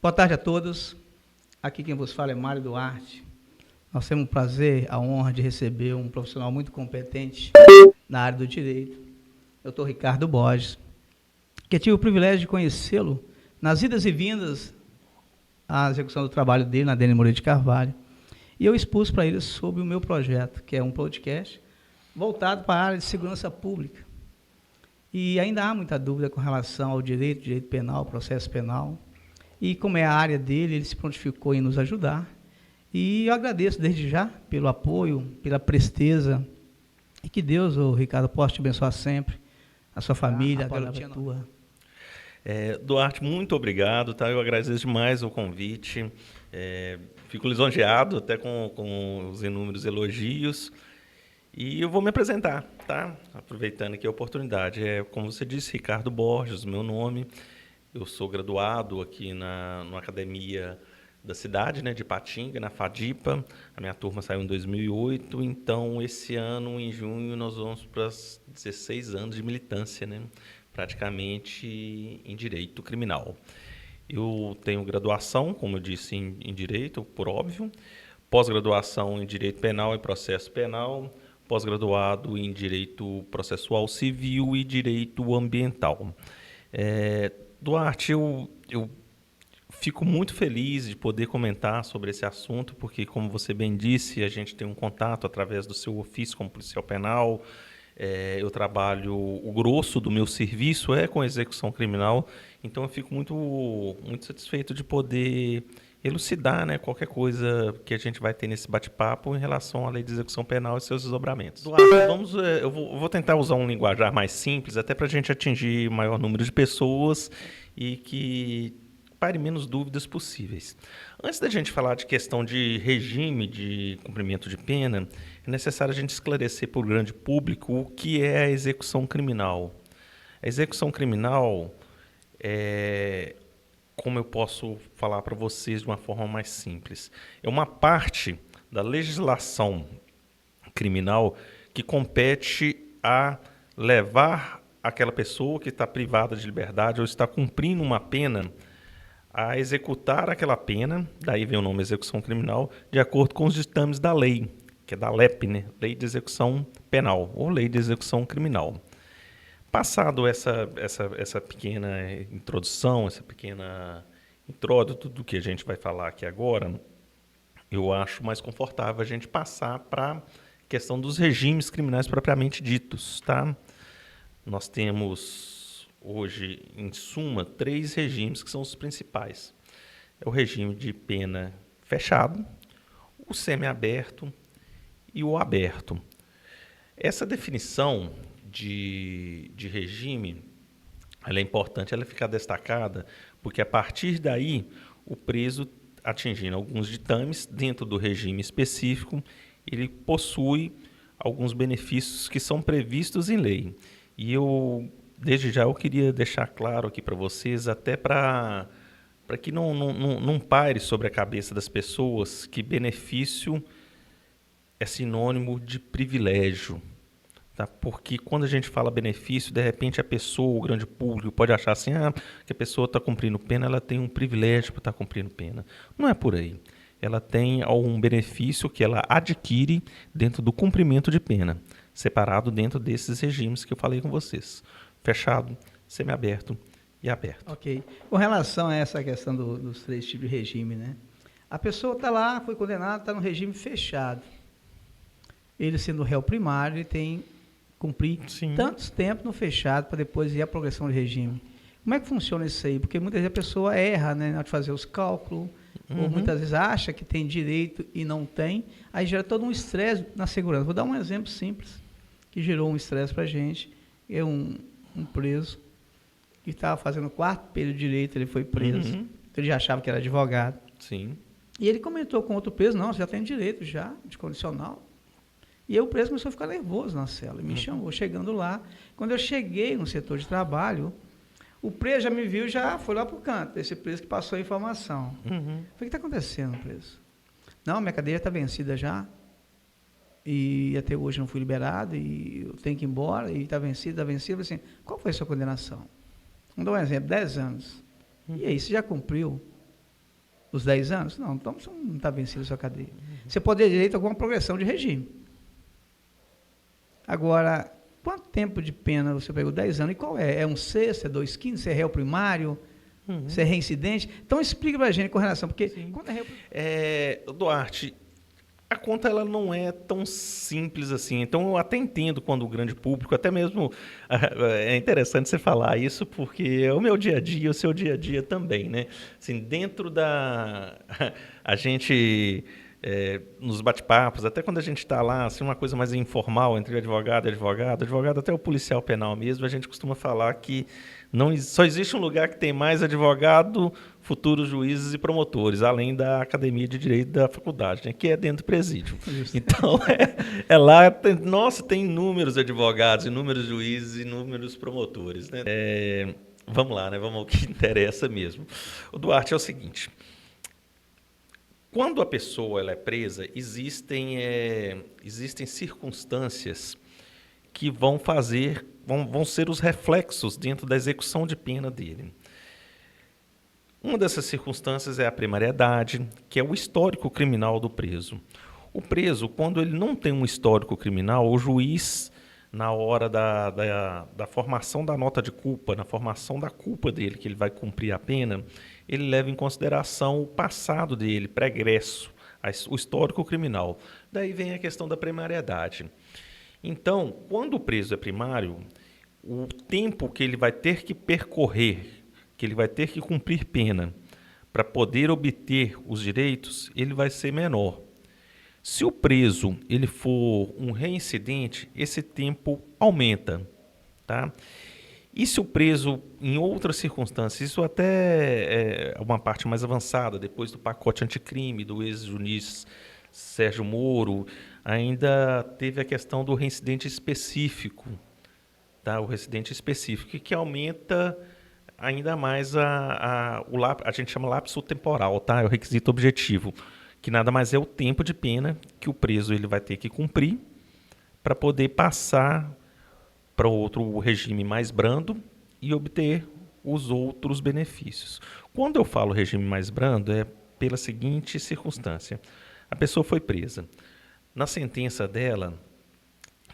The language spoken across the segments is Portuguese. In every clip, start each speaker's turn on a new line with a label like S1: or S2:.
S1: Boa tarde a todos. Aqui quem vos fala é Mário Duarte. Nós temos o prazer, a honra de receber um profissional muito competente na área do direito, Dr. Ricardo Borges, que tive o privilégio de conhecê-lo nas idas e vindas à execução do trabalho dele na Denis Moreira de Carvalho. E eu expus para ele sobre o meu projeto, que é um podcast voltado para a área de segurança pública. E ainda há muita dúvida com relação ao direito penal, processo penal. E como é a área dele, ele se prontificou em nos ajudar. E eu agradeço desde já pelo apoio, pela presteza. E que Deus, Ricardo, possa te abençoar sempre, a sua família, a garotinha tua.
S2: Duarte, muito obrigado, tá? Eu agradeço demais o convite. Fico lisonjeado até com os inúmeros elogios. E eu vou me apresentar, tá? Aproveitando aqui a oportunidade. Como você disse, Ricardo Borges, meu nome. Eu sou graduado aqui na academia da cidade, né, de Ipatinga, na FADIPA. A minha turma saiu em 2008, então esse ano, em junho, nós vamos para os 16 anos de militância, né, praticamente em direito criminal. Eu tenho graduação, como eu disse, em direito, por óbvio, pós-graduação em direito penal e processo penal, pós-graduado em direito processual civil e direito ambiental. Duarte, eu fico muito feliz de poder comentar sobre esse assunto, porque, como você bem disse, a gente tem um contato através do seu ofício como policial penal. Eu trabalho, o grosso do meu serviço é com execução criminal, então eu fico muito satisfeito de poder elucidar, né, qualquer coisa que a gente vai ter nesse bate-papo em relação à lei de execução penal e seus desdobramentos. Duarte, eu vou tentar usar um linguajar mais simples, até para a gente atingir o maior número de pessoas e que pare menos dúvidas possíveis. Antes da gente falar de questão de regime de cumprimento de pena, é necessário a gente esclarecer para o grande público o que é a execução criminal. A execução criminal como eu posso falar para vocês de uma forma mais simples? É uma parte da legislação criminal que compete a levar aquela pessoa que está privada de liberdade ou está cumprindo uma pena a executar aquela pena, daí vem o nome execução criminal, de acordo com os ditames da lei, que é da LEP, né? Lei de Execução Penal, ou Lei de Execução Criminal. Passado essa pequena introdução, essa pequena introito do que a gente vai falar aqui agora, eu acho mais confortável a gente passar para a questão dos regimes criminais propriamente ditos, tá? Nós temos hoje, em suma, 3 regimes que são os principais. É o regime de pena fechado, o semiaberto e o aberto. Essa definição de regime, ela é importante ela ficar destacada, porque a partir daí o preso, atingindo alguns ditames dentro do regime específico, ele possui alguns benefícios que são previstos em lei. E desde já, eu queria deixar claro aqui para vocês, até para que não paire sobre a cabeça das pessoas que benefício é sinônimo de privilégio. Tá? Porque quando a gente fala benefício, de repente a pessoa, o grande público, pode achar assim, que a pessoa está cumprindo pena, ela tem um privilégio para estar cumprindo pena. Não é por aí. Ela tem algum benefício que ela adquire dentro do cumprimento de pena, separado dentro desses regimes que eu falei com vocês. Fechado, semiaberto e aberto.
S1: Ok. Com relação a essa questão dos 3 tipos de regime, né? A pessoa está lá, foi condenada, está no regime fechado. Ele, sendo réu primário, ele tem cumprir tantos tempos no fechado para depois ir à progressão de regime. Como é que funciona isso aí? Porque muitas vezes a pessoa erra, né, na hora de fazer os cálculos, ou muitas vezes acha que tem direito e não tem, aí gera todo um estresse na segurança. Vou dar um exemplo simples, que gerou um estresse para a gente. É um preso que estava fazendo o 4º período de direito, ele foi preso, ele já achava que era advogado.
S2: Sim.
S1: E ele comentou com outro preso, não, você já tem direito já, de condicional. E aí o preso começou a ficar nervoso na cela, me chamou, chegando lá. Quando eu cheguei no setor de trabalho, o preso já me viu, já foi lá para o canto, esse preso que passou a informação. Falei, o que está acontecendo, preso? Não, minha cadeia está vencida já, e até hoje não fui liberado, e eu tenho que ir embora, e está vencido, Eu falei assim, qual foi a sua condenação? Vamos dar um exemplo, 10 anos. E aí, você já cumpriu? Os 10 anos? Não, então você não está vencido a sua cadeia. Você pode ter direito a alguma progressão de regime. Agora, quanto tempo de pena você pegou? 10 anos. E qual é? É 1/6? É 2/5? Você é réu primário? Você é reincidente? Então explica para a gente com relação, porque quando é réu primário...
S2: Duarte, a conta ela não é tão simples assim. Então, eu até entendo quando o grande público, até mesmo é interessante você falar isso, porque é o meu dia a dia, o seu dia a dia também, né? Assim, dentro da... A gente, nos bate-papos, até quando a gente está lá, assim, uma coisa mais informal entre advogado e advogado, até o policial penal mesmo, a gente costuma falar que só existe um lugar que tem mais advogado, futuros juízes e promotores, além da academia de direito da faculdade, né, que é dentro do presídio.
S1: Justo.
S2: Então, lá, tem inúmeros advogados, inúmeros juízes, inúmeros promotores. Né? Vamos lá, né? Vamos ao que interessa mesmo. O Duarte é o seguinte, quando a pessoa ela é presa, existem circunstâncias que vão ser os reflexos dentro da execução de pena dele. Uma dessas circunstâncias é a primariedade, que é o histórico criminal do preso. O preso, quando ele não tem um histórico criminal, o juiz, na hora da formação da nota de culpa, na formação da culpa dele, que ele vai cumprir a pena, ele leva em consideração o passado dele, pregresso, o histórico criminal. Daí vem a questão da primariedade. Então, quando o preso é primário, o tempo que ele vai ter que percorrer, que ele vai ter que cumprir pena para poder obter os direitos, ele vai ser menor. Se o preso ele for um reincidente, esse tempo aumenta. Tá? E se o preso, em outras circunstâncias, isso até é uma parte mais avançada, depois do pacote anticrime do ex-juiz Sérgio Moro, ainda teve a questão do reincidente específico, tá? O reincidente específico, que aumenta ainda mais a gente chama lapso temporal, tá? É o requisito objetivo, que nada mais é o tempo de pena que o preso ele vai ter que cumprir para poder passar para outro regime mais brando e obter os outros benefícios. Quando eu falo regime mais brando, é pela seguinte circunstância. A pessoa foi presa. Na sentença dela,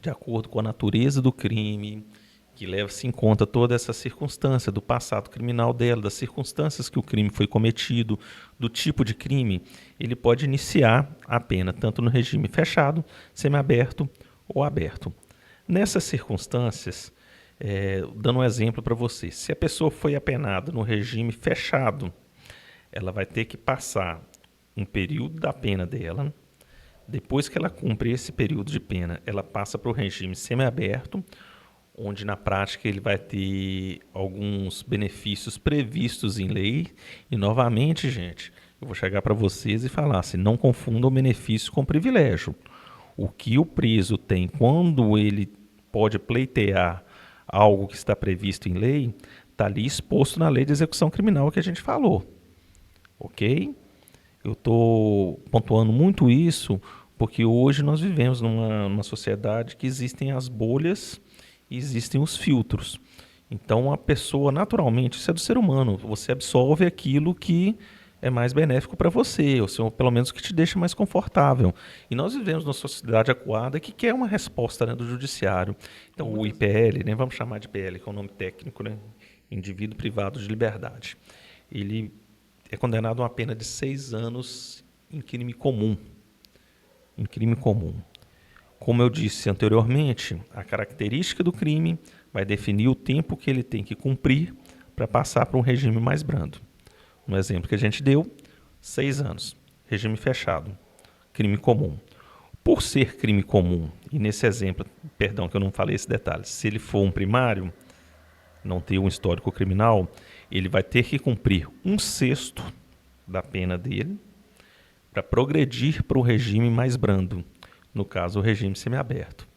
S2: de acordo com a natureza do crime, que leva-se em conta toda essa circunstância do passado criminal dela, das circunstâncias que o crime foi cometido, do tipo de crime, ele pode iniciar a pena tanto no regime fechado, semiaberto ou aberto. Nessas circunstâncias, dando um exemplo para você, se a pessoa foi apenada no regime fechado, ela vai ter que passar um período da pena dela. Depois que ela cumpre esse período de pena, ela passa para o regime semiaberto, onde na prática ele vai ter alguns benefícios previstos em lei. E novamente, gente, eu vou chegar para vocês e falar assim, não confundam benefício com privilégio. O que o preso tem quando ele pode pleitear algo que está previsto em lei, está ali exposto na lei de execução criminal que a gente falou. Ok? Eu estou pontuando muito isso porque hoje nós vivemos numa sociedade que existem as bolhas e existem os filtros. Então, a pessoa, naturalmente, isso é do ser humano, você absorve aquilo que é mais benéfico para você, ou seja, pelo menos que te deixa mais confortável. E nós vivemos numa sociedade acuada que quer uma resposta, né, do judiciário. Então, o IPL, né, vamos chamar de IPL, que é o nome técnico, né, Indivíduo Privado de Liberdade, ele é condenado a uma pena de 6 anos em crime comum. Em crime comum. Como eu disse anteriormente, a característica do crime vai definir o tempo que ele tem que cumprir para passar para um regime mais brando. No exemplo que a gente deu, 6 anos, regime fechado, crime comum. Por ser crime comum, e nesse exemplo, perdão que eu não falei esse detalhe, se ele for um primário, não ter um histórico criminal, ele vai ter que cumprir 1/6 da pena dele para progredir para o regime mais brando, no caso o regime semiaberto.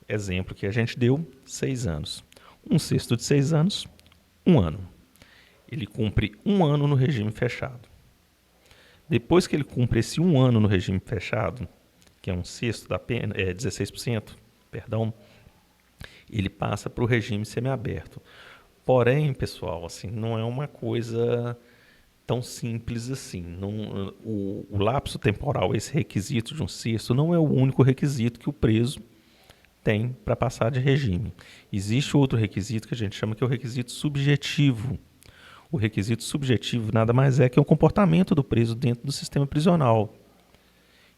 S2: Exemplo que a gente deu, 6 anos. 1/6 de 6 anos, 1 ano. Ele cumpre 1 ano no regime fechado. Depois que ele cumpre esse 1 ano no regime fechado, que é 1/6 da pena, 16%, perdão, ele passa para o regime semiaberto. Porém, pessoal, assim, não é uma coisa tão simples assim. Não, o lapso temporal, esse requisito de um cesto, não é o único requisito que o preso tem para passar de regime. Existe outro requisito que a gente chama que é o requisito subjetivo. O requisito subjetivo nada mais é que o comportamento do preso dentro do sistema prisional.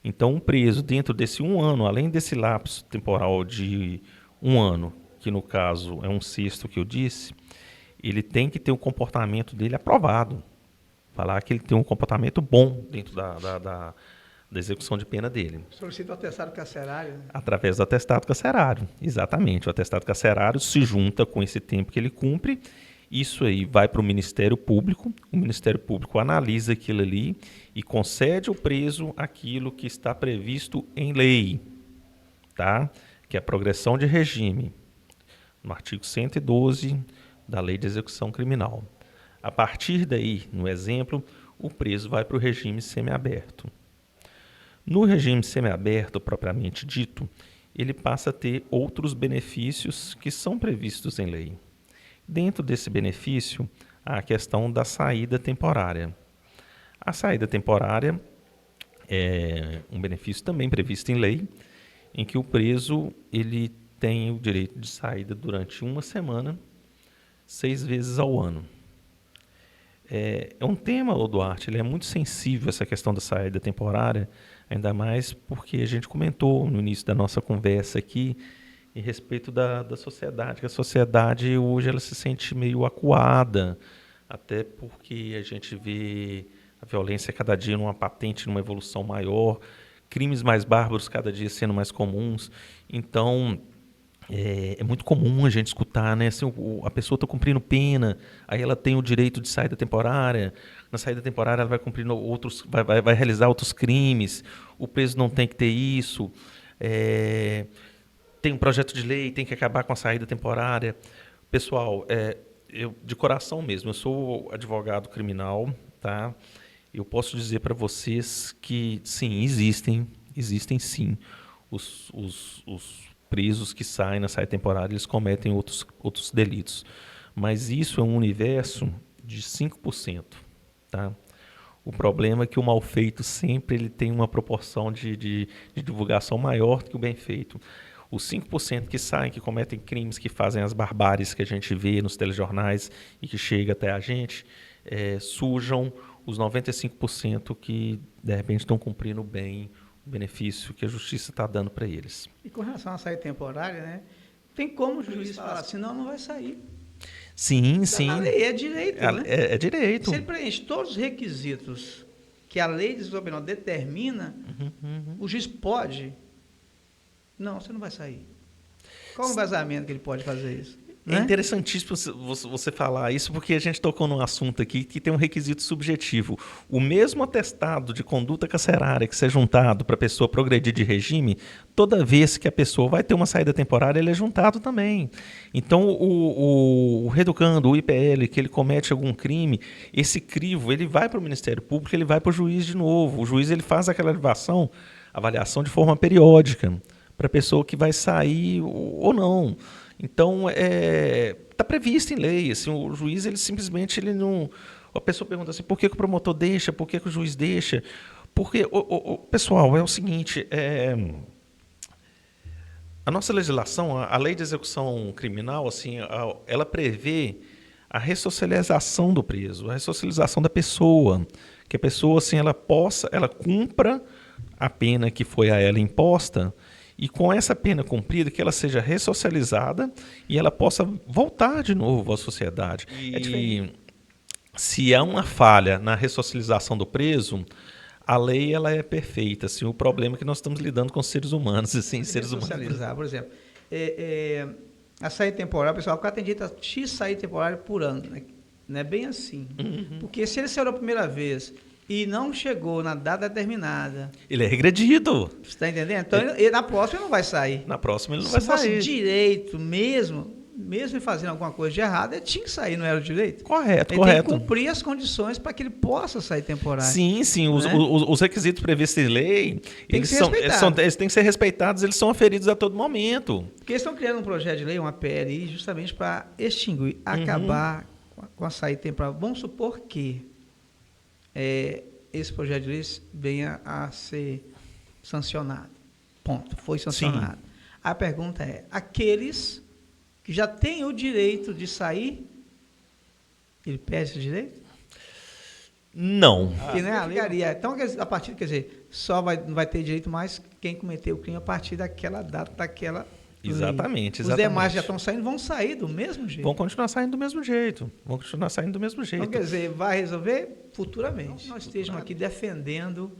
S2: Então, um preso dentro desse 1 ano, além desse lapso temporal de 1 ano, que no caso é um cesto que eu disse, ele tem que ter o comportamento dele aprovado. Falar que ele tem um comportamento bom dentro da execução de pena dele.
S1: Solicita o atestado carcerário. Né?
S2: Através do atestado carcerário, exatamente. O atestado carcerário se junta com esse tempo que ele cumpre. Isso aí vai para o Ministério Público. O Ministério Público analisa aquilo ali e concede ao preso aquilo que está previsto em lei, tá? Que é a progressão de regime, no artigo 112 da Lei de Execução Criminal. A partir daí, no exemplo, o preso vai para o regime semiaberto. No regime semiaberto, propriamente dito, ele passa a ter outros benefícios que são previstos em lei. Dentro desse benefício, há a questão da saída temporária. A saída temporária é um benefício também previsto em lei, em que o preso ele tem o direito de saída durante 1 semana, 6 vezes ao ano. É um tema, Duarte, ele é muito sensível essa questão da saída temporária, ainda mais porque a gente comentou no início da nossa conversa aqui em respeito da sociedade, que a sociedade hoje ela se sente meio acuada, até porque a gente vê a violência cada dia numa patente, numa evolução maior, crimes mais bárbaros cada dia sendo mais comuns. Então, é muito comum a gente escutar, né? Assim, a pessoa está cumprindo pena, aí ela tem o direito de saída temporária, na saída temporária ela vai cumprindo outros, vai realizar outros crimes, o preso não tem que ter isso, tem um projeto de lei, tem que acabar com a saída temporária. Pessoal, eu de coração mesmo, eu sou advogado criminal, tá? Eu posso dizer para vocês que, sim, existem sim os presos que saem na saída temporária, eles cometem outros delitos. Mas isso é um universo de 5%, tá? O problema é que o mal feito sempre ele tem uma proporção de divulgação maior do que o bem feito. Os 5% que saem, que cometem crimes, que fazem as barbáries que a gente vê nos telejornais e que chega até a gente, sujam os 95% que, de repente, estão cumprindo bem o benefício que a justiça está dando para eles.
S1: E com relação à saída temporária, né? Tem como o juiz falar, senão não vai sair.
S2: Sim, sim.
S1: A lei é direito, né?
S2: É direito.
S1: Se ele preenche todos os requisitos que a lei de execução penal determina, o juiz pode... Não, você não vai sair. Qual o embasamento que ele pode fazer isso?
S2: É interessantíssimo você falar isso, porque a gente tocou num assunto aqui que tem um requisito subjetivo. O mesmo atestado de conduta carcerária que ser juntado para a pessoa progredir de regime, toda vez que a pessoa vai ter uma saída temporária, ele é juntado também. Então, o reeducando, o IPL, que ele comete algum crime, esse crivo, ele vai para o Ministério Público, ele vai para o juiz de novo. O juiz ele faz aquela avaliação de forma periódica, para a pessoa que vai sair ou não. Então, está previsto em lei. Assim, o juiz, ele simplesmente ele não... A pessoa pergunta assim, por que o promotor deixa? Por que o juiz deixa? Porque, pessoal, é o seguinte, a nossa legislação, a Lei de Execução Criminal, assim, ela prevê a ressocialização do preso, a ressocialização da pessoa, que a pessoa assim, ela cumpra a pena que foi a ela imposta, e com essa pena cumprida, que ela seja ressocializada e ela possa voltar de novo à sociedade. E se há uma falha na ressocialização do preso, a lei ela é perfeita. Assim, o problema é que nós estamos lidando com seres humanos. Assim, seres humanos.
S1: Por exemplo, a saída temporária, pessoal, o cara tem direito a X saída temporária por ano. Né? Não é bem assim. Porque se ele saiu a primeira vez... e não chegou na data determinada.
S2: Ele é regredido.
S1: Você está entendendo? Então, ele, na próxima ele não vai sair.
S2: Na próxima ele não vai sair.
S1: Se fosse direito mesmo fazendo alguma coisa de errado, ele tinha que sair, não era o direito?
S2: Correto,
S1: ele
S2: correto.
S1: Tem que cumprir as condições para que ele possa sair temporário.
S2: Sim, sim.
S1: Né?
S2: Os requisitos previstos em lei, eles têm que ser respeitados, eles são aferidos a todo momento.
S1: Porque eles estão criando um projeto de lei, uma PLI, justamente para extinguir, acabar com a saída temporária. Vamos supor que esse projeto de lei venha a ser sancionado. Ponto. Foi sancionado. Sim. A pergunta é, aqueles que já têm o direito de sair, ele perde esse direito?
S2: Não.
S1: Que, né, a lei, então, a partir, quer dizer, não vai ter direito mais quem cometeu o crime a partir daquela data, daquela
S2: Exatamente,
S1: lei. Os demais já estão saindo, vão sair do mesmo jeito.
S2: Vão continuar saindo do mesmo jeito.
S1: Então, quer dizer, vai resolver futuramente. Então, nós estejamos aqui defendendo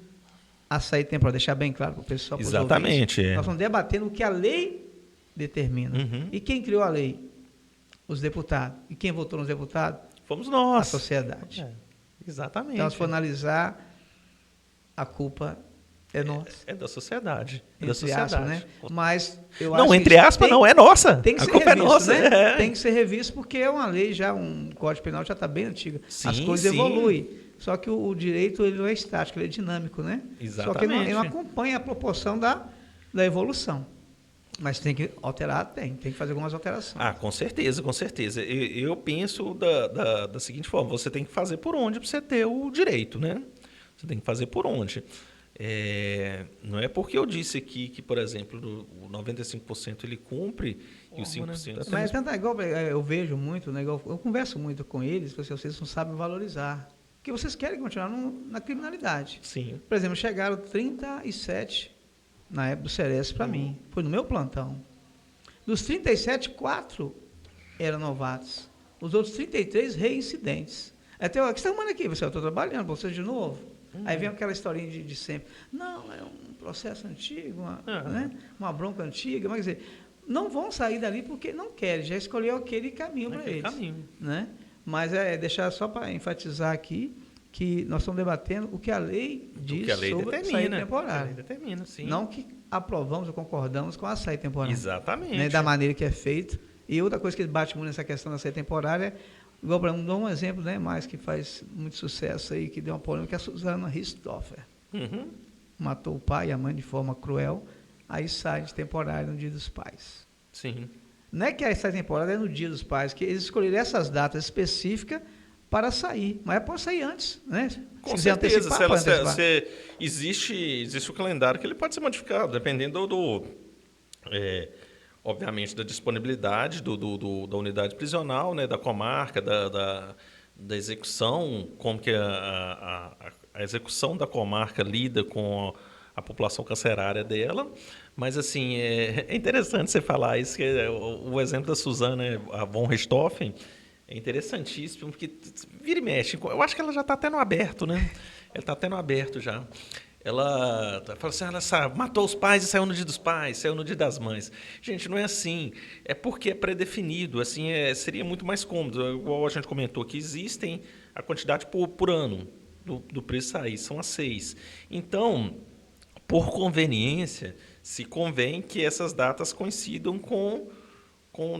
S1: a saída temporária, deixar bem claro para o pessoal.
S2: Exatamente.
S1: Nós estamos debatendo o que a lei determina. E quem criou a lei? Os deputados. E quem votou nos deputados?
S2: Fomos nós.
S1: A sociedade.
S2: Exatamente.
S1: Então, se for analisar, a culpa é nossa.
S2: É da sociedade.
S1: Entre aspas, né? Mas eu
S2: não,
S1: acho
S2: entre aspas, não, é nossa.
S1: Tem que
S2: a
S1: ser
S2: culpa
S1: revisto,
S2: é nossa.
S1: Né? Tem que ser revisto porque é uma lei já, um código penal já está bem antigo. As coisas evoluem. Só que o direito ele não é estático, ele é dinâmico, né?
S2: Exatamente.
S1: Só que ele não acompanha a proporção da evolução. Mas tem que alterar, tem que fazer algumas alterações.
S2: Com certeza, com certeza. Eu penso da seguinte forma, você tem que fazer por onde para você ter o direito, né? Você tem que fazer por onde. Não é porque eu disse aqui que, por exemplo, o 95% ele cumpre e os 5%... Né?
S1: Mas é igual eu vejo muito, né, eu converso muito com eles, porque vocês não sabem valorizar. Porque vocês querem continuar na criminalidade.
S2: Sim.
S1: Por exemplo, chegaram 37 na época do Ceres para mim. Foi no meu plantão. Dos 37, 4 eram novatos. Os outros 33, reincidentes. Até o que você está arrumando aqui? Eu estou trabalhando, você de novo. Aí vem aquela historinha de sempre. Não, é um processo antigo, né? Uma bronca antiga. Mas, quer dizer, não vão sair dali porque não querem. Já escolheu aquele caminho para eles. Né? Mas deixar só para enfatizar aqui que nós estamos debatendo o que a lei diz sobre a saída temporária. A lei determina, sim. Não que aprovamos ou concordamos com a saída temporária.
S2: Exatamente.
S1: Né, da maneira que é feito. E outra coisa que bate muito nessa questão da saída temporária, igual para um exemplo, né, mais que faz muito sucesso aí, que deu uma polêmica, é a Susana Richthofen. Matou o pai e a mãe de forma cruel, aí sai de temporária no Dia dos Pais.
S2: Sim.
S1: Não é que a saída temporária é no Dia dos Pais, que eles escolheram essas datas específicas para sair, mas pode sair antes, né?
S2: Com certeza, existe o calendário que ele pode ser modificado, dependendo obviamente, da disponibilidade da unidade prisional, né, da comarca, da execução, como que a execução da comarca lida com a população carcerária dela. Mas, assim, é interessante você falar isso, que o exemplo da Susana, a von Richthofen, é interessantíssimo, porque vira e mexe. Eu acho que ela já está até no aberto, né? Ela está até no aberto já. Ela fala assim, ela matou os pais e saiu no Dia dos Pais, saiu no Dia das Mães. Gente, não é assim. É porque é predefinido. Assim, seria muito mais cômodo. Igual a gente comentou, que existem a quantidade por ano do preço sair. São as 6. Então, por conveniência, se convém que essas datas coincidam com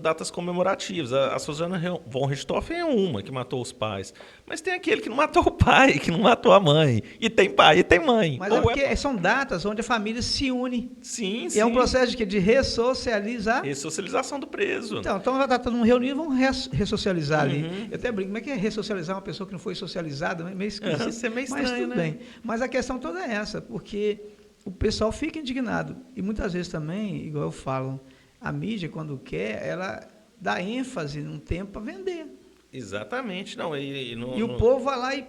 S2: datas comemorativas. A Susana von Richthofen é uma que matou os pais, mas tem aquele que não matou o pai, que não matou a mãe, e tem pai e tem mãe.
S1: Mas porque são datas onde a família se une.
S2: Sim,
S1: e é um processo de ressocializar.
S2: Ressocialização do preso.
S1: Então vai estar todo mundo reunido, vão ressocializar ali. Eu até brinco, como é que é ressocializar uma pessoa que não foi socializada? Meio esquisito.
S2: Isso é meio estranho,
S1: mas tudo bem. Mas a questão toda é essa, porque o pessoal fica indignado. E muitas vezes também, igual eu falo, a mídia, quando quer, ela dá ênfase num tempo para vender.
S2: Exatamente.
S1: O povo vai lá e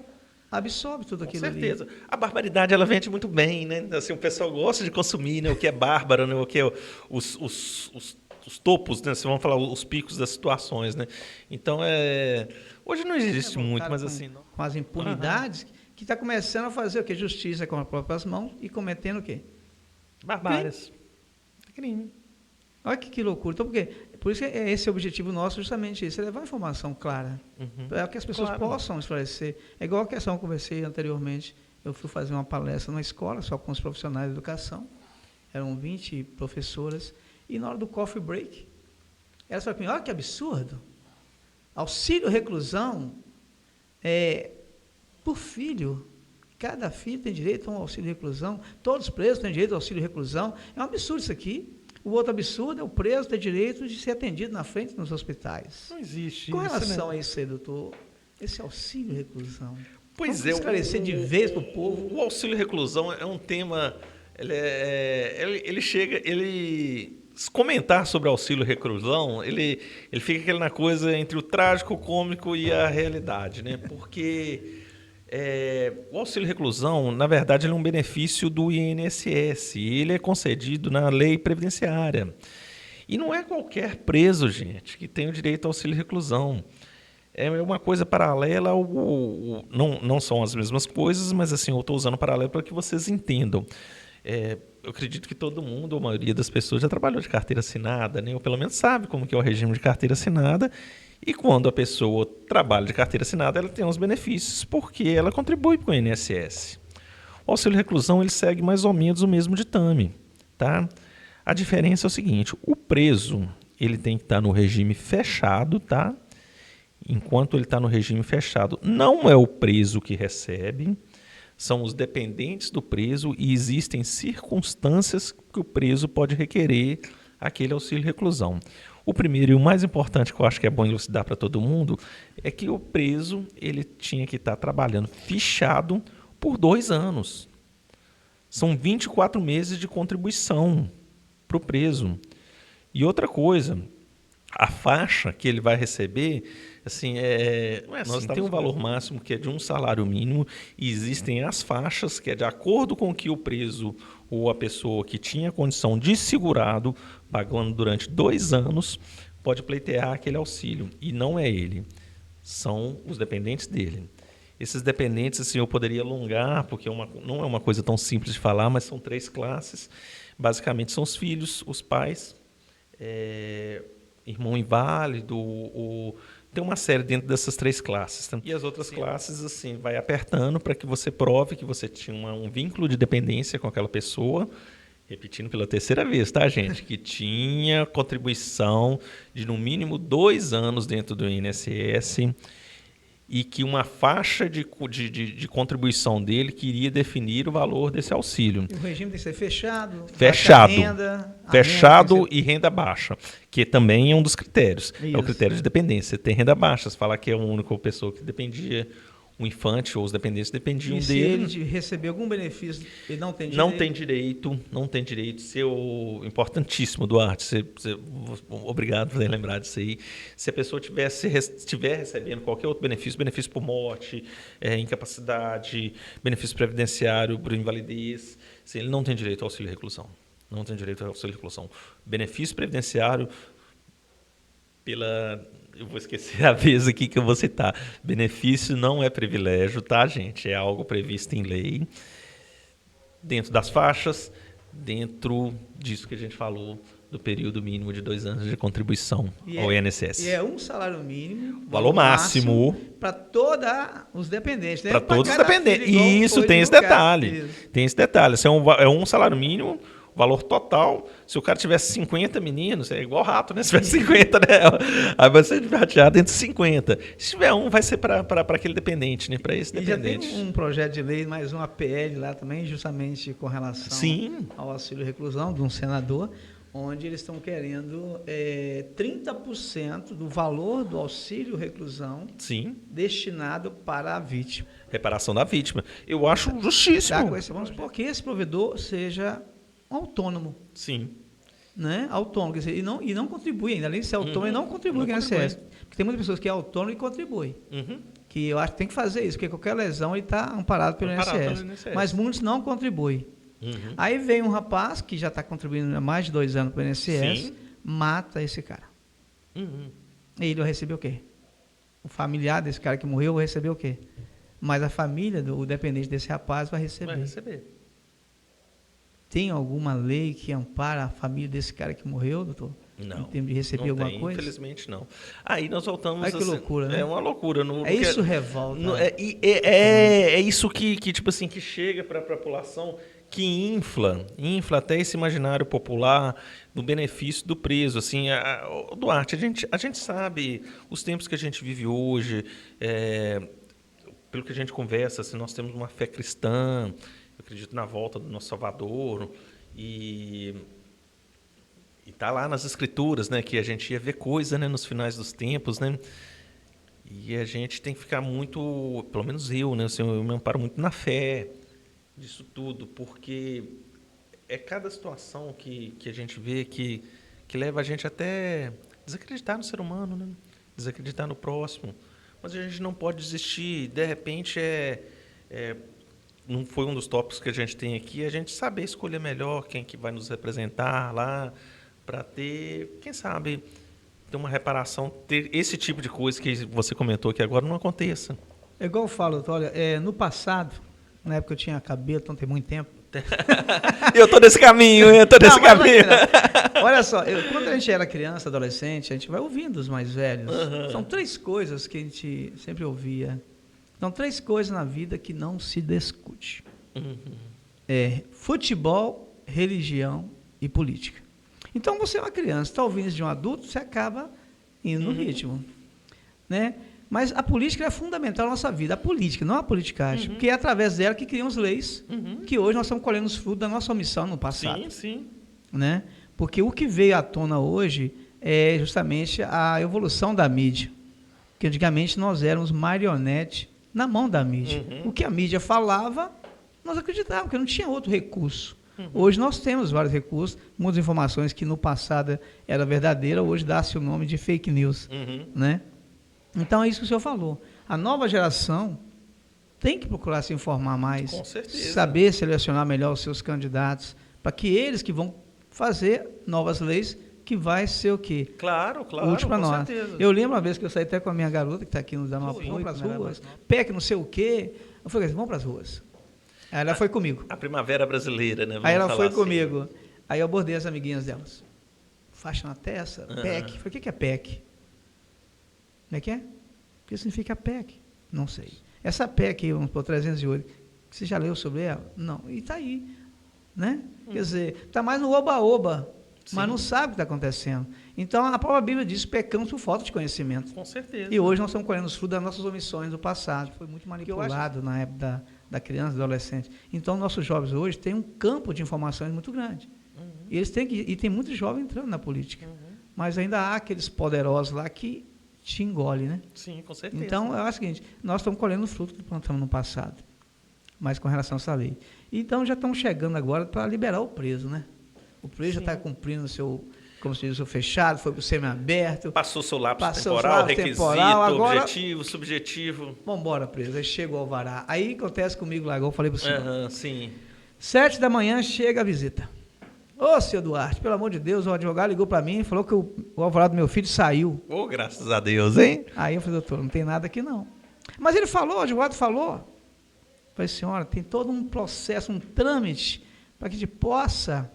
S1: absorve tudo aquilo ali. Com
S2: certeza. A barbaridade, ela vende muito bem, né? Assim, o pessoal gosta de consumir, né? O que é bárbaro, né? O que é os topos, né? Vamos falar os picos das situações, né? Então, hoje não existe muito, mas assim...
S1: Com as impunidades, que está começando a fazer o quê? Justiça com as próprias mãos e cometendo o quê?
S2: Barbárias. Crime.
S1: Olha que loucura. Então, por isso que esse é o objetivo nosso, justamente isso, é levar informação clara, para que as pessoas possam esclarecer. É igual a questão que eu conversei anteriormente, eu fui fazer uma palestra numa escola, só com os profissionais de educação, eram 20 professoras, e na hora do coffee break, elas falaram para mim, olha que absurdo, auxílio reclusão por filho, cada filho tem direito a um auxílio reclusão, todos os presos têm direito ao auxílio reclusão, é um absurdo isso aqui. O outro absurdo é o preso ter direito de ser atendido na frente nos hospitais.
S2: Não existe
S1: Com
S2: isso,
S1: relação
S2: né?
S1: a isso aí, doutor, esse auxílio reclusão.
S2: Pois
S1: Vamos esclarecer de vez para o povo.
S2: O auxílio reclusão é um tema. Ele chega. Comentar sobre auxílio reclusão, ele fica aquela coisa entre o trágico, o cômico e a realidade, né? Porque o auxílio reclusão, na verdade, ele é um benefício do INSS. E ele é concedido na lei previdenciária. E não é qualquer preso, gente, que tem o direito ao auxílio reclusão. É uma coisa paralela não são as mesmas coisas, mas assim, eu estou usando paralelo para que vocês entendam. Eu acredito que todo mundo, ou a maioria das pessoas, já trabalhou de carteira assinada, né? Ou pelo menos sabe como que é o regime de carteira assinada. E quando a pessoa trabalha de carteira assinada, ela tem uns benefícios porque ela contribui com o INSS. O auxílio reclusão ele segue mais ou menos o mesmo ditame, tá? A diferença é o seguinte: o preso ele tem que estar no regime fechado, tá? Enquanto ele está no regime fechado, não é o preso que recebe, são os dependentes do preso e existem circunstâncias que o preso pode requerer aquele auxílio reclusão. O primeiro e o mais importante que eu acho que é bom elucidar para todo mundo é que o preso ele tinha que estar trabalhando fichado por 2 anos. São 24 meses de contribuição para o preso. E outra coisa, a faixa que ele vai receber, assim, não é assim, nós tem um valor máximo que é de um salário mínimo e existem as faixas que é de acordo com que o preso ou a pessoa que tinha condição de segurado, pagando durante 2 anos, pode pleitear aquele auxílio. E não é ele, são os dependentes dele. Esses dependentes, assim, eu poderia alongar, porque não é uma coisa tão simples de falar, mas são 3 classes. Basicamente são os filhos, os pais, irmão inválido, tem uma série dentro dessas 3 classes. Tá? E as outras classes, assim, vai apertando para que você prove que você tinha um vínculo de dependência com aquela pessoa, repetindo pela 3ª vez, tá, gente? Que tinha contribuição de no mínimo 2 anos dentro do INSS e que uma faixa de contribuição dele queria definir o valor desse auxílio.
S1: E o regime tem que ser fechado.
S2: Fechado e renda baixa, que também é um dos critérios.
S1: Isso.
S2: É o critério de dependência. Tem renda baixa, se falar que é a única pessoa que dependia, o infante ou os dependentes dependiam dele.
S1: Se ele receber algum benefício, ele não tem direito?
S2: Não tem direito. Importantíssimo, Duarte, obrigado por ter lembrado disso aí. Se a pessoa estiver recebendo qualquer outro benefício por morte, incapacidade, benefício previdenciário por invalidez, ele não tem direito ao auxílio reclusão. Não tem direito ao auxílio reclusão. Benefício previdenciário eu vou esquecer a vez aqui que eu vou citar. Benefício não é privilégio, tá, gente? É algo previsto em lei. Dentro das faixas, dentro disso que a gente falou, do período mínimo de 2 anos de contribuição ao INSS.
S1: E é um salário mínimo.
S2: Valor máximo.
S1: Para todos os dependentes. Né?
S2: Para todos os dependentes. Isso, tem esse detalhe. Tem esse detalhe. Isso é um salário mínimo. Valor total, se o cara tivesse 50 meninos, é igual rato, né? Se tiver 50, né? Aí vai ser fatiado entre 50. Se tiver um, vai ser para aquele dependente, né? Para esse dependente.
S1: E já tem um projeto de lei, mais uma PL lá também, justamente com relação ao auxílio reclusão, de um senador, onde eles estão querendo 30% do valor do auxílio reclusão destinado para a vítima.
S2: Reparação da vítima. Eu acho justíssimo.
S1: Vamos supor que esse provedor seja autônomo.
S2: Sim.
S1: Né? Autônomo, quer dizer, e não contribui ainda. Além de ser autônomo, ele não contribui com o INSS. Porque tem muitas pessoas que é autônomo e contribui. Que eu acho que tem que fazer isso, porque qualquer lesão ele está amparado pelo INSS. Mas muitos não contribuem. Aí vem um rapaz que já está contribuindo há mais de 2 anos para o INSS, mata esse cara. E ele vai receber o quê? O familiar desse cara que morreu vai receber o quê? Mas a família do dependente desse rapaz vai receber. Tem alguma lei que ampara a família desse cara que morreu, doutor?
S2: Não.
S1: Em termos de receber alguma coisa?
S2: Infelizmente não. Aí nós voltamos...
S1: Olha que loucura, né?
S2: É uma loucura.
S1: Isso revolta.
S2: É isso que, tipo assim, que chega para a população, que infla até esse imaginário popular do benefício do preso. Assim, Duarte, a gente sabe os tempos que a gente vive hoje, pelo que a gente conversa, assim, nós temos uma fé cristã, eu acredito na volta do nosso Salvador, e está lá nas Escrituras, né, que a gente ia ver coisa, né, nos finais dos tempos, né, E a gente tem que ficar muito, pelo menos eu, né? Assim, eu me amparo muito na fé disso tudo, porque é cada situação que a gente vê que leva a gente até desacreditar no ser humano, né? Desacreditar no próximo. Mas a gente não pode desistir. De repente, não foi um dos tópicos que a gente tem aqui, a gente saber escolher melhor quem que vai nos representar lá, para ter, quem sabe, ter uma reparação, ter esse tipo de coisa que você comentou aqui agora não aconteça.
S1: É igual eu falo, olha, no passado, na época eu tinha cabelo, então tem muito tempo.
S2: Eu tô nesse caminho, caminho.
S1: Olha só, quando a gente era criança, adolescente, a gente vai ouvindo os mais velhos.
S2: Uhum.
S1: São 3 coisas que a gente sempre ouvia. São 3 coisas na vida que não se discute.
S2: Uhum.
S1: Futebol, religião e política. Então, você é uma criança, está ouvindo isso de um adulto, você acaba indo no ritmo. Né? Mas a política é fundamental na nossa vida. A política, não a politicagem. Porque é através dela que criamos leis que hoje nós estamos colhendo os frutos da nossa omissão no passado.
S2: Sim.
S1: Né? Porque o que veio à tona hoje é justamente a evolução da mídia. Porque antigamente nós éramos marionete na mão da mídia. O que a mídia falava, nós acreditávamos, porque não tinha outro recurso. Hoje nós temos vários recursos, muitas informações que no passado era verdadeira, hoje dá-se o nome de fake news. Né? Então é isso que o senhor falou. A nova geração tem que procurar se informar mais,
S2: com certeza,
S1: saber selecionar melhor os seus candidatos, para que eles que vão fazer novas leis, que vai ser o quê?
S2: Claro,
S1: útil para nós.
S2: Certeza.
S1: Eu lembro uma vez que eu saí até com a minha garota, que está aqui nos dando apoio, vamos para as ruas, PEC não sei o quê. Eu falei assim, vamos para as ruas. Aí ela foi comigo.
S2: A primavera brasileira, né?
S1: Aí ela foi
S2: assim.
S1: comigo. Aí eu abordei as amiguinhas delas. Faixa na testa, PEC. Eu falei, o que é PEC? Como é que é? O que significa PEC? Não sei. Essa PEC, vamos por 308, você já leu sobre ela? Não. E está aí. Né? Quer dizer, está mais no oba-oba, mas não sabe o que está acontecendo. Então, a própria Bíblia diz, pecamos por falta de conhecimento.
S2: Com certeza.
S1: E hoje nós estamos colhendo os frutos das nossas omissões do passado. Foi muito manipulado na época da criança, do adolescente. Então, nossos jovens hoje têm um campo de informações muito grande. E eles têm e tem muitos jovens entrando na política. Mas ainda há aqueles poderosos lá que te engolem, né?
S2: Sim, com certeza.
S1: Então, eu acho o seguinte, nós estamos colhendo o fruto que plantamos no passado, mas com relação a essa lei. Então, já estamos chegando agora para liberar o preso, né? O preso já está cumprindo o seu, como se diz, o seu fechado, foi para o semi-aberto.
S2: Passou seu lapso temporal, requisito, agora, objetivo, subjetivo.
S1: Vamos embora, preso. Aí chega o alvará. Aí acontece comigo lá, igual eu falei para o senhor.
S2: Sim.
S1: 7 da manhã chega a visita. Ô, senhor Duarte, pelo amor de Deus, o advogado ligou para mim e falou que o alvará do meu filho saiu.
S2: Ô, graças a Deus, hein?
S1: Aí eu falei, doutor, não tem nada aqui não. Mas ele falou, o advogado falou. Eu falei, senhora, tem todo um processo, um trâmite para que a gente possa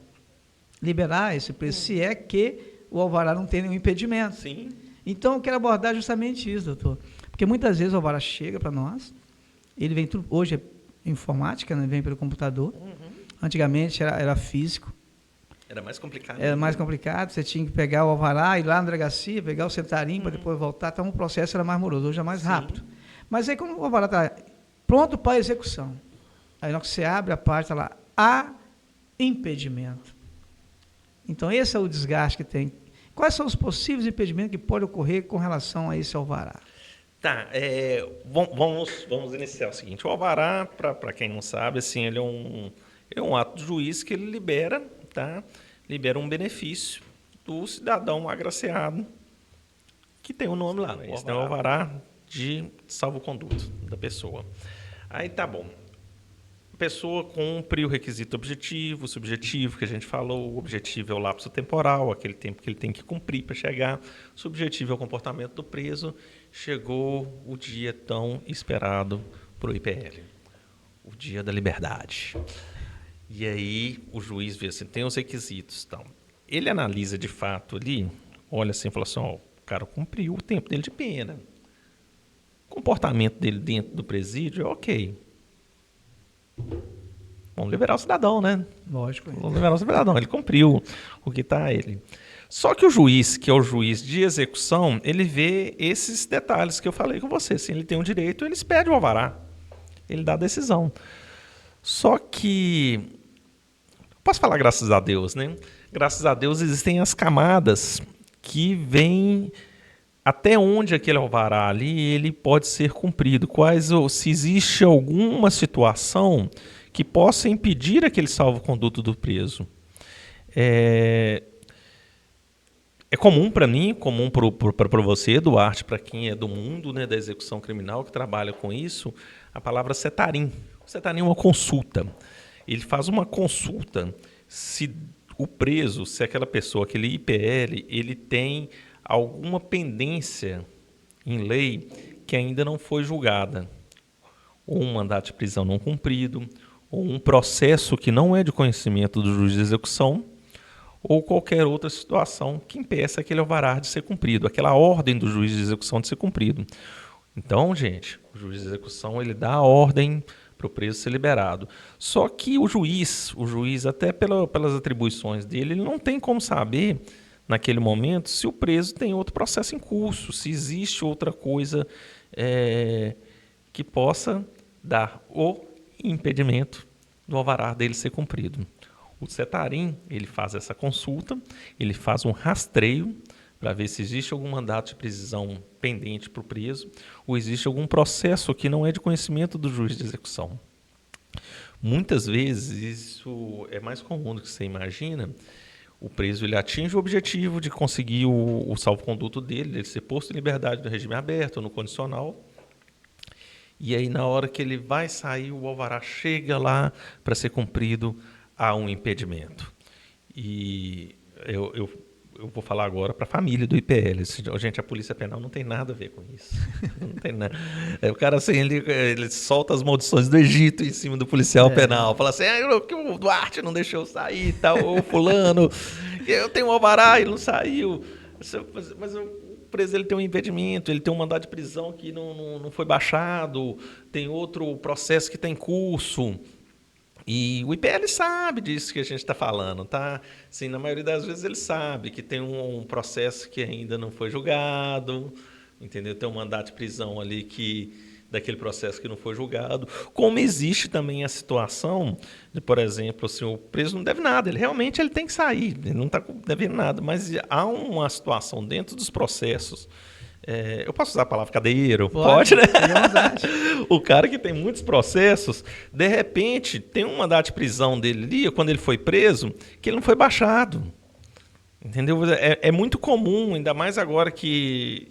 S1: liberar esse preço, se é que o alvará não tem nenhum impedimento.
S2: Sim.
S1: Então, eu quero abordar justamente isso, doutor. Porque muitas vezes o alvará chega para nós, ele vem tudo, hoje é informática, né, vem pelo computador. Antigamente era físico.
S2: Era mais complicado.
S1: Era mais complicado, você tinha que pegar o alvará, ir lá na delegacia, pegar o centarim para depois voltar. Então, o processo era mais moroso, hoje é mais rápido. Mas aí, quando o alvará está pronto para execução, aí na hora que você abre a parte, está lá, há impedimento. Então, esse é o desgaste que tem. Quais são os possíveis impedimentos que podem ocorrer com relação a esse alvará?
S2: Tá, vamos iniciar o seguinte. O alvará, para quem não sabe, assim, ele é um ato do juiz que ele libera, tá? Libera um benefício do cidadão agraciado, que tem o nome lá, né? Esse é o alvará de salvo-conduto da pessoa. Aí tá bom. A pessoa cumpre o requisito objetivo, o subjetivo que a gente falou. O objetivo é o lapso temporal, aquele tempo que ele tem que cumprir para chegar. O subjetivo é o comportamento do preso. Chegou o dia tão esperado para o IPL, o dia da liberdade. E aí o juiz vê assim, tem os requisitos. Então, ele analisa de fato ali, olha assim e fala assim, o cara cumpriu o tempo dele de pena. O comportamento dele dentro do presídio é ok. Vamos liberar o cidadão, né?
S1: Lógico.
S2: Vamos liberar o cidadão. Ele cumpriu o que está a ele. Só que o juiz, que é o juiz de execução, ele vê esses detalhes que eu falei com você. Se ele tem um direito, ele expede o alvará. Ele dá a decisão. Só que, posso falar graças a Deus, né? Graças a Deus existem as camadas que vêm até onde aquele alvará ali ele pode ser cumprido, se existe alguma situação que possa impedir aquele salvo-conduto do preso. É comum para mim, comum para você, Duarte, para quem é do mundo, né, da execução criminal, que trabalha com isso, a palavra setarim. O setarim é uma consulta. Ele faz uma consulta se o preso, se aquela pessoa, aquele IPL, ele tem alguma pendência em lei que ainda não foi julgada. Ou um mandato de prisão não cumprido, ou um processo que não é de conhecimento do juiz de execução, ou qualquer outra situação que impeça aquele alvará de ser cumprido, aquela ordem do juiz de execução de ser cumprido. Então, gente, o juiz de execução ele dá a ordem para o preso ser liberado. Só que o juiz até pelas atribuições dele, ele não tem como saber, naquele momento, se o preso tem outro processo em curso, se existe outra coisa que possa dar o impedimento do alvará dele ser cumprido. O setarim, ele faz essa consulta, ele faz um rastreio para ver se existe algum mandato de prisão pendente para o preso ou existe algum processo que não é de conhecimento do juiz de execução. Muitas vezes, isso é mais comum do que você imagina, o preso ele atinge o objetivo de conseguir o salvo-conduto dele, ele ser posto em liberdade no regime aberto ou no condicional, e aí na hora que ele vai sair, o alvará chega lá para ser cumprido, há um impedimento. E eu vou falar agora para a família do IPL. Gente, a Polícia Penal não tem nada a ver com isso. Não tem nada. O cara assim, ele solta as maldições do Egito em cima do policial penal. Fala assim, o Duarte não deixou eu sair, tal, o fulano, eu tenho um alvará e não saiu. Mas o preso ele tem um impedimento, ele tem um mandado de prisão que não foi baixado, tem outro processo que está em curso. E o IPL sabe disso que a gente está falando, tá? Assim, na maioria das vezes ele sabe que tem um processo que ainda não foi julgado, entendeu? Tem um mandato de prisão ali daquele processo que não foi julgado. Como existe também a situação de, por exemplo, assim, o preso não deve nada, ele tem que sair, ele não está devendo nada, mas há uma situação dentro dos processos. Eu posso usar a palavra cadeiro? Pode, né? O cara que tem muitos processos, de repente, tem um mandato de prisão dele ali, quando ele foi preso, que ele não foi baixado. Entendeu? É muito comum, ainda mais agora que...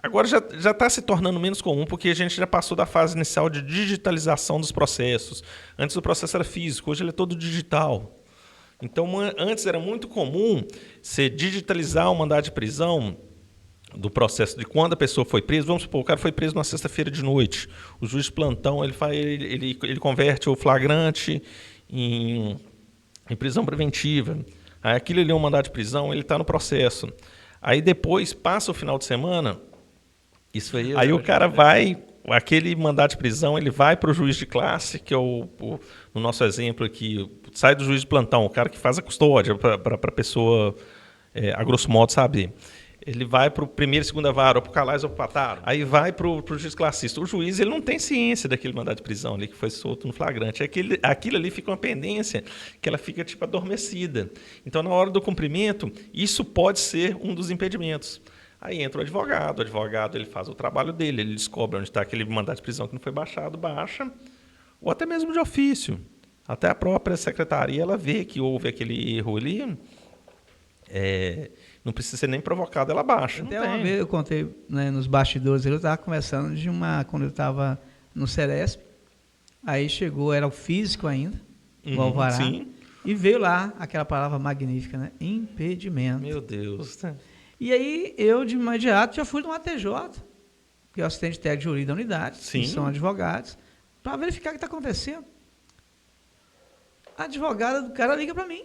S2: Agora já está se tornando menos comum, porque a gente já passou da fase inicial de digitalização dos processos. Antes o processo era físico, hoje ele é todo digital. Então, antes era muito comum você digitalizar o mandato de prisão do processo de quando a pessoa foi presa. Vamos supor, o cara foi preso na sexta-feira de noite. O juiz de plantão ele converte o flagrante em prisão preventiva. Aí aquilo ali é um mandado de prisão, ele está no processo. Aí depois, passa o final de semana, aí o cara vai, aquele mandado de prisão, ele vai para o juiz de classe, que é no nosso exemplo aqui, sai do juiz de plantão, o cara que faz a custódia, para a pessoa, a grosso modo, saber. Ele vai para o primeira e segunda vara, ou para o Calais ou para o Pataro. Aí vai para o juiz classista. O juiz ele não tem ciência daquele mandado de prisão ali que foi solto no flagrante. Aquilo ali fica uma pendência que ela fica tipo adormecida. Então, na hora do cumprimento, isso pode ser um dos impedimentos. Aí entra o advogado ele faz o trabalho dele, ele descobre onde está aquele mandado de prisão que não foi baixado, baixa, ou até mesmo de ofício. Até a própria secretaria ela vê que houve aquele erro ali, não precisa ser nem provocado, ela baixa.
S1: Até uma vez eu contei, né, nos bastidores, eu estava conversando quando eu estava no Ceresp, aí chegou, era o físico ainda, o alvará, sim. E veio lá aquela palavra magnífica, né? Impedimento.
S2: Meu Deus.
S1: E aí eu, de imediato, já fui no ATJ, que é o assistente técnico de jurídico da unidade, sim. Que são advogados, para verificar o que está acontecendo. A advogada do cara liga para mim,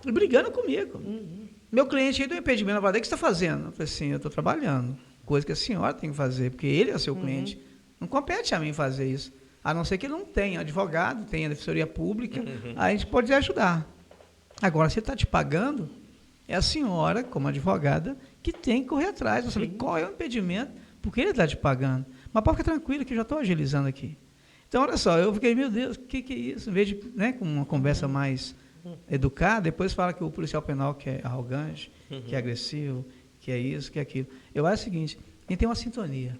S1: brigando comigo. Meu cliente aí do impedimento, o que você está fazendo? Eu falei assim, eu estou trabalhando, coisa que a senhora tem que fazer, porque ele é seu cliente. Não compete a mim fazer isso, a não ser que ele não tenha advogado, tenha defensoria pública, aí a gente pode ajudar. Agora, se ele está te pagando, é a senhora, como advogada, que tem que correr atrás, para saber qual é o impedimento, porque ele está te pagando. Mas pode ficar tranquilo que eu já estou agilizando aqui. Então, olha só, eu fiquei, meu Deus, o que é isso? Em vez de, né, com uma conversa mais educada, depois fala que o policial penal que é arrogante, que é agressivo, que é isso, que é aquilo. Eu acho o seguinte, a gente tem uma sintonia,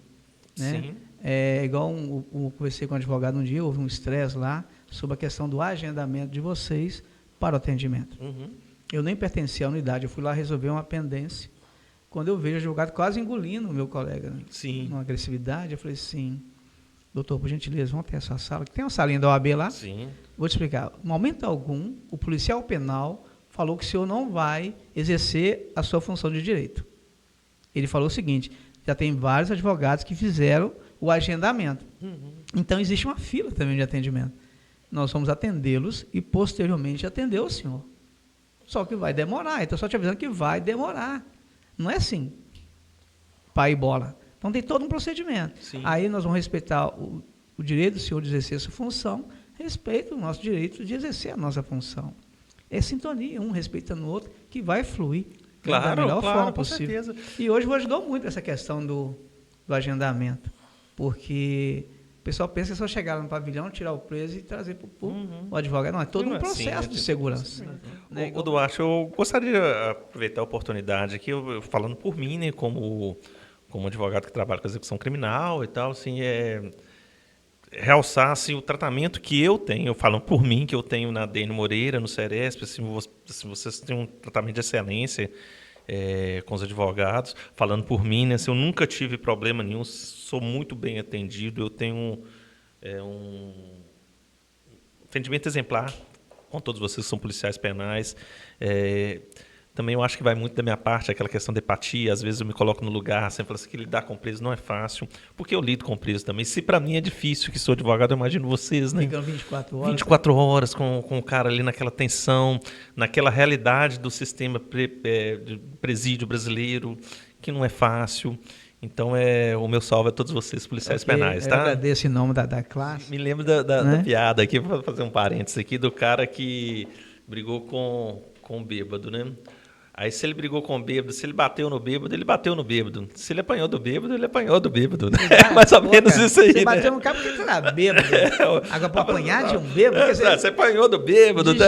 S1: né?
S2: Sim.
S1: É igual eu conversei com um advogado um dia, houve um estresse lá sobre a questão do agendamento de vocês para o atendimento.
S2: Uhum.
S1: Eu nem pertencia à unidade, eu fui lá resolver uma pendência. Quando eu vejo o advogado quase engolindo o meu colega, né?
S2: Sim.
S1: Numa agressividade, eu falei assim, doutor, por gentileza, vamos até essa sala, que tem uma salinha da OAB lá.
S2: Sim.
S1: Vou te explicar. No momento algum, o policial penal falou que o senhor não vai exercer a sua função de direito. Ele falou o seguinte, já tem vários advogados que fizeram o agendamento.
S2: Uhum.
S1: Então, existe uma fila também de atendimento. Nós vamos atendê-los e, posteriormente, atender o senhor. Só que vai demorar. Então, só te avisando que vai demorar. Não é assim, pai e bola. Então, tem todo um procedimento.
S2: Sim.
S1: Aí, nós vamos respeitar o direito do senhor de exercer a sua função, respeita o nosso direito de exercer a nossa função. É sintonia, um respeitando o outro, que vai fluir da melhor forma possível.
S2: Certeza.
S1: E hoje ajudou muito essa questão do agendamento, porque o pessoal pensa que é só chegar no pavilhão, tirar o preso e trazer para o advogado. Não, é todo um processo de segurança. Né?
S2: O Duarte, eu gostaria de aproveitar a oportunidade aqui, eu falando por mim, né, como advogado que trabalha com execução criminal e tal, assim, realçar assim, o tratamento que eu tenho, falando por mim, que eu tenho na DN Moreira, no Ceresp, assim, vocês têm um tratamento de excelência com os advogados, falando por mim, né, assim, eu nunca tive problema nenhum, sou muito bem atendido, eu tenho um atendimento exemplar com todos vocês que são policiais penais. Também eu acho que vai muito da minha parte aquela questão de empatia. Às vezes eu me coloco no lugar, sempre falo assim, que lidar com preso não é fácil, porque eu lido com preso também. Se para mim é difícil, que sou advogado, eu imagino vocês, né?
S1: Ficam 24 horas.
S2: 24 horas com o cara ali naquela tensão, naquela realidade do sistema de presídio brasileiro, que não é fácil. Então, o meu salve a todos vocês, policiais penais, tá?
S1: Eu agradeço em nome da classe.
S2: Me lembro da piada aqui, vou fazer um parênteses aqui, do cara que brigou com o bêbado, né? Aí, se ele brigou com o bêbado, se ele bateu no bêbado, ele bateu no bêbado. Se ele apanhou do bêbado, ele apanhou do bêbado. Né? Mais ou menos cara, isso aí,
S1: você
S2: né?
S1: bateu no cara porque você era bêbado. Agora, para apanhar de um bêbado...
S2: Você apanhou do bêbado.
S1: De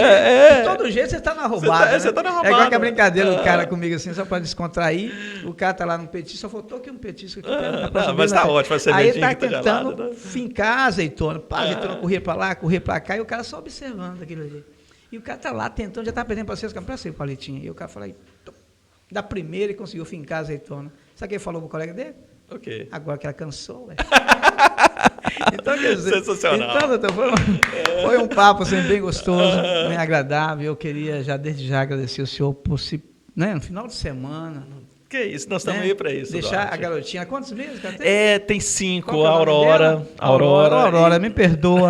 S1: todo jeito, você está na roubada. Você tá na roubada. É igual que a brincadeira do cara comigo, assim, só para descontrair. O cara tá lá no petisco, só faltou aqui um petisco. Aqui,
S2: mas tá ótimo.
S1: Aí ele tá tentando fincar a azeitona. Pá, a azeitona corria para lá, corria para cá, e o cara só observando aquilo ali. E o cara tá lá tentando, já tá perdendo para vocês, para ser palitinha. E o cara fala aí... Da primeira ele conseguiu fincar a azeitona. Sabe o que ele falou pro colega dele?
S2: Ok.
S1: Agora que ela cansou, velho. Então, quer dizer,
S2: sensacional.
S1: Então, doutor, foi um papo assim, bem gostoso, bem agradável. Eu queria desde já agradecer o senhor por no final de semana.
S2: Que isso, nós estamos aí para isso.
S1: Deixar
S2: Duarte.
S1: A garotinha, quantos meses que ela tem?
S2: Tem 5,
S1: Qual
S2: a Aurora.
S1: Aurora, me perdoa.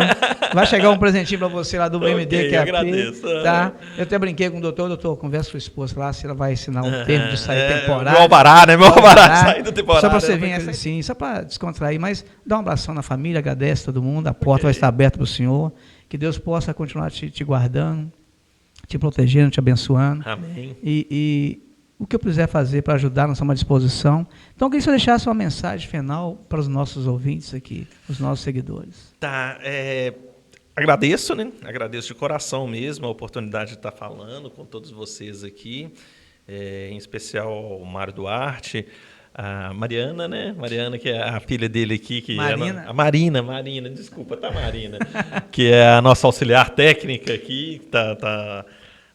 S1: Vai chegar um presentinho para você lá do BMD, que é a
S2: agradeço.
S1: Tá? Eu até brinquei com o doutor, conversa com a esposa lá, se ela vai assinar um termo de sair temporário.
S2: Meu alvará, né? Meu alvará sair do temporário.
S1: Só para você vir assim, só para descontrair, mas dá um abração na família, agradece todo mundo, a porta vai estar aberta para o senhor, que Deus possa continuar te guardando, te protegendo, te abençoando.
S2: Amém.
S1: E o que eu puder fazer para ajudar, nós estamos à disposição. Então, eu queria só deixar uma mensagem final para os nossos ouvintes aqui, os nossos seguidores.
S2: Tá, agradeço, né? Agradeço de coração mesmo a oportunidade de estar falando com todos vocês aqui, em especial ao Mário Duarte, a Mariana, né? Mariana, que é a filha dele aqui. Que
S1: Marina.
S2: A Marina, desculpa, tá, Marina? Que é a nossa auxiliar técnica aqui, que tá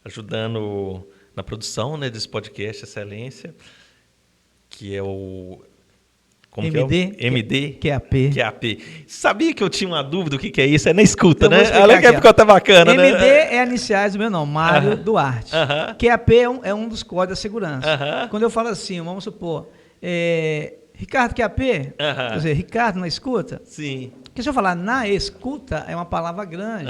S2: ajudando na produção, né, desse podcast Excelência, que é o... Como
S1: MD?
S2: Que é o? MD?
S1: QAP.
S2: Sabia que eu tinha uma dúvida do que é isso? É na escuta,
S1: então,
S2: né? Olha que ficou até bacana,
S1: MD
S2: né?
S1: é iniciais do meu nome, Mário Duarte. QAP é um dos códigos da segurança. Quando eu falo assim, vamos supor, Ricardo QAP, quer dizer, Ricardo na escuta.
S2: Sim.
S1: Porque se eu falar na escuta, é uma palavra grande.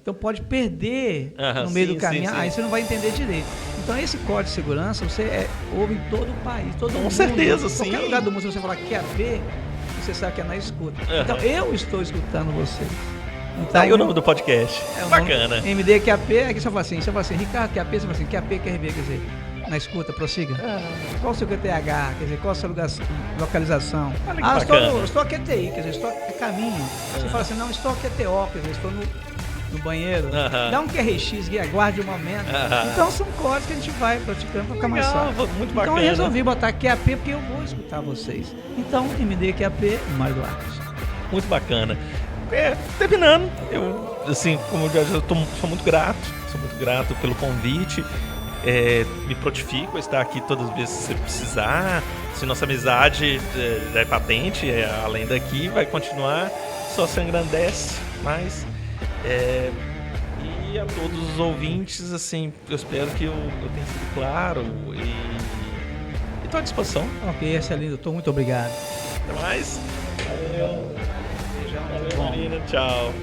S1: Então pode perder no meio do caminho. Aí você não vai entender direito. Então esse código de segurança, você ouve em todo o país, todo mundo.
S2: Com certeza,
S1: sim. Em qualquer lugar do mundo, se você falar QAP, você sabe que é na escuta. Então eu estou escutando você. Então,
S2: tá aí o nome do podcast. Bacana.
S1: MD QAP, aqui você fala assim, Ricardo QAP, você fala assim, QAP QRB, quer dizer, na escuta, prossiga. Qual o seu QTH, quer dizer, qual a sua localização?
S2: Estou
S1: aqui QTI, quer dizer, estou a caminho. Você fala assim, não, estou a QTO, quer dizer, estou no no banheiro.
S2: Aham.
S1: Dá um QRX que aguarde o momento.
S2: Aham.
S1: Então são códigos que a gente vai praticando para ficar mais
S2: Legal,
S1: fácil.
S2: muito
S1: Então eu
S2: bacana.
S1: resolvi botar QAP porque eu vou escutar vocês. Então, MD QAP, Mário Duarte.
S2: Muito bacana. Terminando, eu, assim, como eu já sou muito grato pelo convite. Me prontifico a estar aqui todas as vezes que você precisar. Se nossa amizade já é patente, além daqui, vai continuar, só se engrandece mais. E a todos os ouvintes, assim, eu espero que eu tenha sido claro e estou à disposição.
S1: Ok, excelente, doutor. Muito obrigado.
S2: Até mais. Valeu.
S1: Beijão,
S2: Valeu,
S1: bom.
S2: Marina. Tchau.